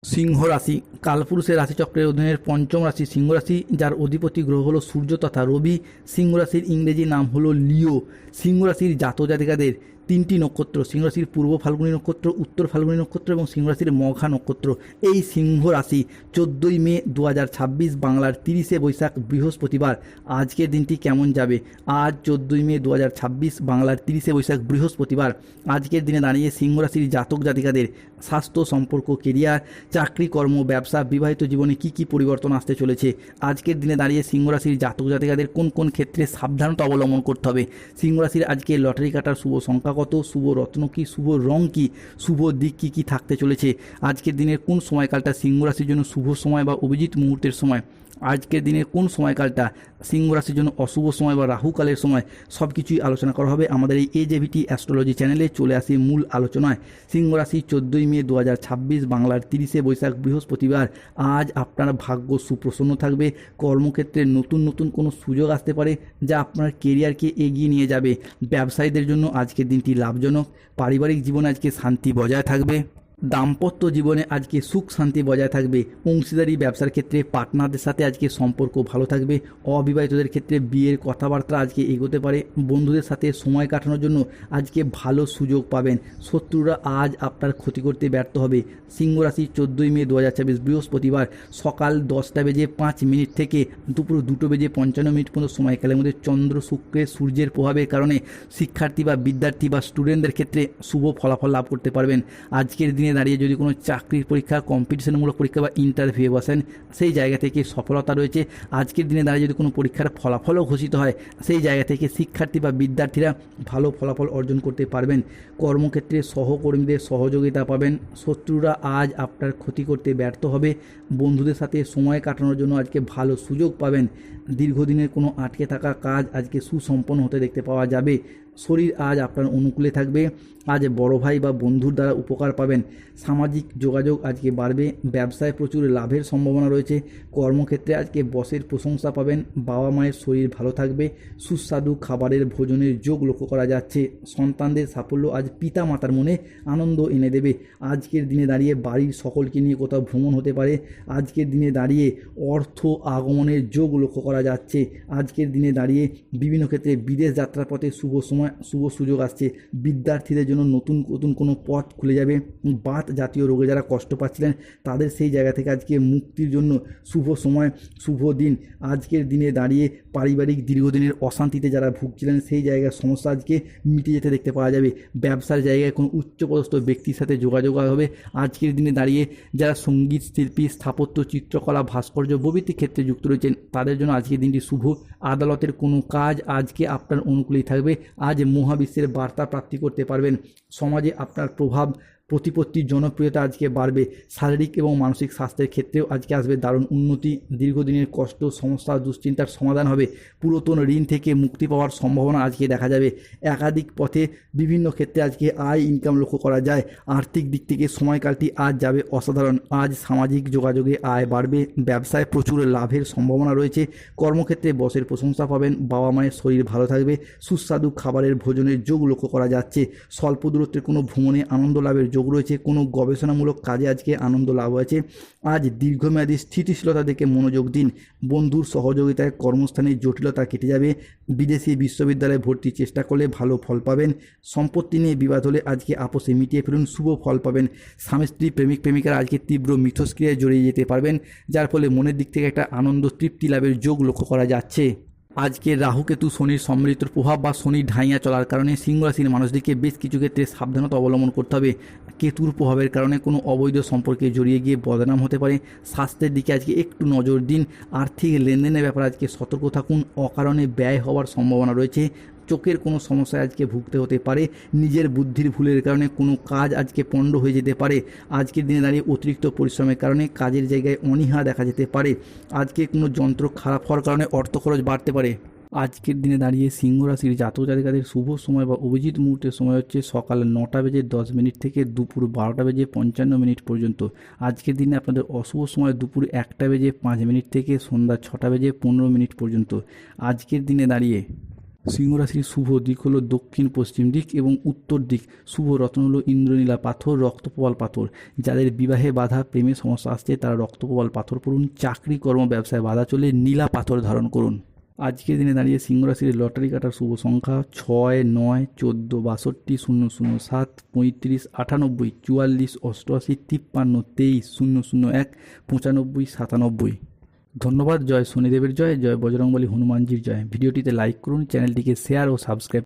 সিংহ রাশি কালপুরুষের রাশিচক্রের অধীনের পঞ্চম রাশি সিংহ রাশি, যার অধিপতি গ্রহ হলো সূর্য তথা রবি। সিংহ রাশির ইংরেজি নাম হলো লিও। সিংহ রাশির জাতক জাতিকাদের তিনটি নক্ষত্র, সিংহ রাশির পূর্ব ফাল্গুনী নক্ষত্র, উত্তর ফাল্গুনী নক্ষত্র এবং সিংহ রাশির মঘা নক্ষত্র। এই সিংহ রাশি 14ই মে 2026 বাংলার 30শে বৈশাখ বৃহস্পতিবার। আজকের দিনটি কেমন যাবে? আজ 14ই মে 2026 বাংলার 30শে বৈশাখ বৃহস্পতিবার। আজকের দিনে দাঁড়িয়ে সিংহ রাশির জাতক জাতিকাদের স্বাস্থ্য, সম্পর্ক, কেরিয়ার, চাকরি, কর্ম, ব্যবসা, বিবাহিত জীবনে কি কি পরিবর্তন আসতে চলেছে? আজকের দিনে দাঁড়িয়ে সিংহ রাশির জাতক জাতিকাদের কোন কোন ক্ষেত্রে সাবধানতা অবলম্বন করতে হবে? সিংহ রাশির আজকে লটারি কাটার শুভ সংখ্যা কত? শুভ রত্ন কি? শুভ রং কি? শুভ দিক কি কি থাকতে চলেছে? আজকের দিনের কোন সময়কালটা সিংহ রাশির জন্য শুভ সময় বা অভিজিৎ মুহূর্তের সময়? আজকের দিনের কোন সময়কালটা সিংহ রাশির জন্য অশুভ সময় বা রাহুকালের সময়? সব কিছুই আলোচনা করা হবে আমাদের এই এজেভিটি অ্যাস্ট্রোলজি চ্যানেলে। চলে আসি মূল আলোচনায়। সিংহ রাশি 14ই মে 2026 বাংলার 30শে বৈশাখ বৃহস্পতিবার। আজ আপনার ভাগ্য সুপ্রসন্ন থাকবে। কর্মক্ষেত্রে নতুন নতুন কোনো সুযোগ আসতে পারে, যা আপনার কেরিয়ারকে এগিয়ে নিয়ে যাবে। ব্যবসায়ীদের জন্য আজকের দিনটি লাভজনক। পারিবারিক জীবনে আজকে শান্তি বজায় থাকবে। দাম্পত্য জীবনে আজকে সুখ শান্তি বজায় থাকবে। অংশীদারি ব্যবসার ক্ষেত্রে পার্টনারদের সাথে আজকে সম্পর্ক ভালো থাকবে। অবিবাহিতদের ক্ষেত্রে বিয়ের কথাবার্তা আজকে এগোতে পারে। বন্ধুদের সাথে সময় কাটানোর জন্য আজকে ভালো সুযোগ পাবেন। শত্রুরা আজ আপনার ক্ষতি করতে ব্যর্থ হবে। সিংহ রাশি 14ই মে 2026 বৃহস্পতিবার সকাল 10টা বেজে 5 মিনিট থেকে দুপুর 2টো বেজে 55 মিনিট পর্যন্ত সময়কালের মধ্যে চন্দ্র, শুক্রের, সূর্যের প্রভাবের কারণে শিক্ষার্থী বা বিদ্যার্থী বা স্টুডেন্টদের ক্ষেত্রে শুভ ফলাফল লাভ করতে পারবেন। আজকের দিনে দাঁড়িয়ে যদি কোনো চাকরির পরীক্ষা, কম্পিটিশনমূলক পরীক্ষা বা ইন্টারভিউ বসেন, সেই জায়গা থেকে সফলতা রয়েছে। আজকের দিনে দাঁড়িয়ে যদি কোনো পরীক্ষার ফলাফলও ঘোষিত হয়, সেই জায়গা থেকে শিক্ষার্থী বা বিদ্যার্থীরা ভালো ফলাফল অর্জন করতে পারবেন। কর্মক্ষেত্রে সহকর্মীদের সহযোগিতা পাবেন। শত্রুরা আজ আপনার ক্ষতি করতে ব্যর্থ হবে। বন্ধুদের সাথে সময় কাটানোর জন্য আজকে ভালো সুযোগ পাবেন। দীর্ঘদিনের কোনো আটকে থাকা কাজ আজকে সুসম্পন্ন হতে দেখতে পাওয়া যাবে। শরীর আজ আপনার অনুকূলে থাকবে। আজ বড় ভাই বা বন্ধুর দ্বারা উপকার পাবেন। সামাজিক যোগাযোগ আজকে বাড়বে। ব্যবসায় প্রচুর লাভের সম্ভাবনা রয়েছে। কর্মক্ষেত্রে আজকে বসের প্রশংসা পাবেন। বাবা মায়ের শরীর ভালো থাকবে। সুস্বাদু খাবারের ভোজনের যোগ লক্ষ্য করা যাচ্ছে। সন্তানদের সাফল্য আজ পিতা মাতার মনে আনন্দ এনে দেবে। আজকের দিনে দাঁড়িয়ে বাড়ির সকলকে নিয়ে কোথাও ভ্রমণ হতে পারে। আজকের দিনে দাঁড়িয়ে অর্থ আগমনের যোগ লক্ষ্য করা যাচ্ছে। আজকের দিনে দাঁড়িয়ে বিভিন্ন ক্ষেত্রে বিদেশ যাত্রার পথে শুভ সময়, শুভ সুযোগ আসছে। বিদ্যার্থীদের জন্য নতুন নতুন কোনো পথ খুলে যাবে। বাত জাতীয় রোগে যারা কষ্ট পাচ্ছিলেন, তাদের সেই জায়গা থেকে আজকে মুক্তির জন্য শুভ সময়, শুভ দিন। আজকের দিনে দাঁড়িয়ে পারিবারিক দীর্ঘদিনের অশান্তিতে যারা ভুগছিলেন, সেই জায়গার সমস্যা আজকে মিটে যেতে দেখতে পাওয়া যাবে। ব্যবসার জায়গায় কোনো উচ্চপদস্থ ব্যক্তির সাথে যোগাযোগ হবে। আজকের দিনে দাঁড়িয়ে যারা সঙ্গীত শিল্পী, স্থাপত্য, চিত্রকলা, ভাস্কর্য প্রভৃতি ক্ষেত্রে যুক্ত রয়েছেন, তাদের জন্য আজকের দিনটি শুভ। আদালতের কোনো কাজ আজকে আপনার অনুকূলেই থাকবে। আজ মহাবিশ্বের বার্তা প্রাপ্তি করতে পারবেন। সমাজে আপনার প্রভাব, প্রতিপত্তির জনপ্রিয়তা আজকে বাড়বে। শারীরিক এবং মানসিক স্বাস্থ্যের ক্ষেত্রেও আজকে আসবে দারুণ উন্নতি। দীর্ঘদিনের কষ্ট, সমস্যা, দুশ্চিন্তার সমাধান হবে। পুরাতন ঋণ থেকে মুক্তি পাওয়ার সম্ভাবনা আজকে দেখা যাবে। একাধিক পথে বিভিন্ন ক্ষেত্রে আজকে আয় ইনকাম লক্ষ্য করা যায়। আর্থিক দিক থেকে সময়কালটি আজ যাবে অসাধারণ। আজ সামাজিক যোগাযোগে আয় বাড়বে। ব্যবসায় প্রচুর লাভের সম্ভাবনা রয়েছে। কর্মক্ষেত্রে বসের প্রশংসা পাবেন। বাবা মায়ের শরীর ভালো থাকবে। সুস্বাদু খাবারের ভোজনের যোগ লক্ষ্য করা যাচ্ছে। স্বল্প দূরত্বের কোনো ভ্রমণে আনন্দ লাভের যোগ রয়েছে। কোনো গবেষণামূলক কাজে আজকে আনন্দ লাভ হয়েছে। আজ দীর্ঘমেয়াদী স্থিতিশীলতা দেখে মনোযোগ দিন। বন্ধুর সহযোগিতায় কর্মস্থানে জটিলতা কেটে যাবে। বিদেশি বিশ্ববিদ্যালয়ে ভর্তির চেষ্টা করলে ভালো ফল পাবেন। সম্পত্তি নিয়ে বিবাদ হলে আজকে আপোষে মিটিয়ে ফেলুন, শুভ ফল পাবেন। স্বামী স্ত্রী, প্রেমিক প্রেমিকারা আজকে তীব্র মিথস্ক্রিয়ায় জড়িয়ে যেতে পারবেন, যার ফলে মনের দিক থেকে একটা আনন্দ, তৃপ্তি লাভের যোগ লক্ষ্য করা যাচ্ছে। আজকে রাহুকেতু শনির সম্মিলিত প্রভাব বা শনির ঢাইয়া চলার কারণে সিংহ রাশির মানুষদেরকে বেশ কিছু ক্ষেত্রে সাবধানতা অবলম্বন করতে হবে। কেতুর প্রভাবের কারণে কোনো অবৈধ সম্পর্কে জড়িয়ে গিয়ে বদনাম হতে পারে। স্বাস্থ্যের দিকে আজকে একটু নজর দিন। আর্থিক লেনদেনের ব্যাপারে আজকে সতর্ক থাকুন। অকারণে ব্যয় হওয়ার সম্ভাবনা রয়েছে। চোখের কোনো সমস্যায় আজকে ভুগতে হতে পারে। নিজের বুদ্ধির ভুলের কারণে কোনো কাজ আজকে পণ্ড হয়ে যেতে পারে। আজকের দিনে দাঁড়িয়ে অতিরিক্ত পরিশ্রমের কারণে কাজের জায়গায় অনীহা দেখা যেতে পারে। আজকে কোনো যন্ত্র খারাপ হওয়ার কারণে অর্থ খরচ বাড়তে পারে। আজকের দিনে দাঁড়িয়ে সিংহ রাশির জাতক জাতিকাদের শুভ সময় বা অভিজিৎ মুহূর্তের সময় হচ্ছে সকাল 9টা বেজে 10 মিনিট থেকে দুপুর 12টা বেজে 55 মিনিট পর্যন্ত। আজকের দিনে আপনাদের অশুভ সময় দুপুর 1টা বেজে 5 মিনিট থেকে সন্ধ্যা 6টা বেজে 15 মিনিট পর্যন্ত। আজকের দিনে দাঁড়িয়ে সিংহ রাশির শুভ দিক হলো দক্ষিণ পশ্চিম দিক এবং উত্তর দিক। শুভ রত্ন হলো ইন্দ্রনীলা পাথর, রক্তপ্রবাল পাথর। যাদের বিবাহে বাধা, প্রেমে সমস্যা আসছে তারা রক্তপ্রবাল পাথর পড়ুন। চাকরি কর্ম ব্যবসায় বাধা চলে নীলা পাথর ধারণ করুন। আজকের দিনে দাঁড়িয়ে সিংহ রাশির লটারি কাটার শুভ সংখ্যা 6, 9, 14, 62, 007, 35, 98, 44, 88, 53, 23, 001, 95, 97। ধন্যবাদ। জয় শনিদেবের জয়, জয় বজরংবলী হনুমানজির জয়। ভিডিওটিতে লাইক করুন, চ্যানেলটিকে শেয়ার ও সাবস্ক্রাইব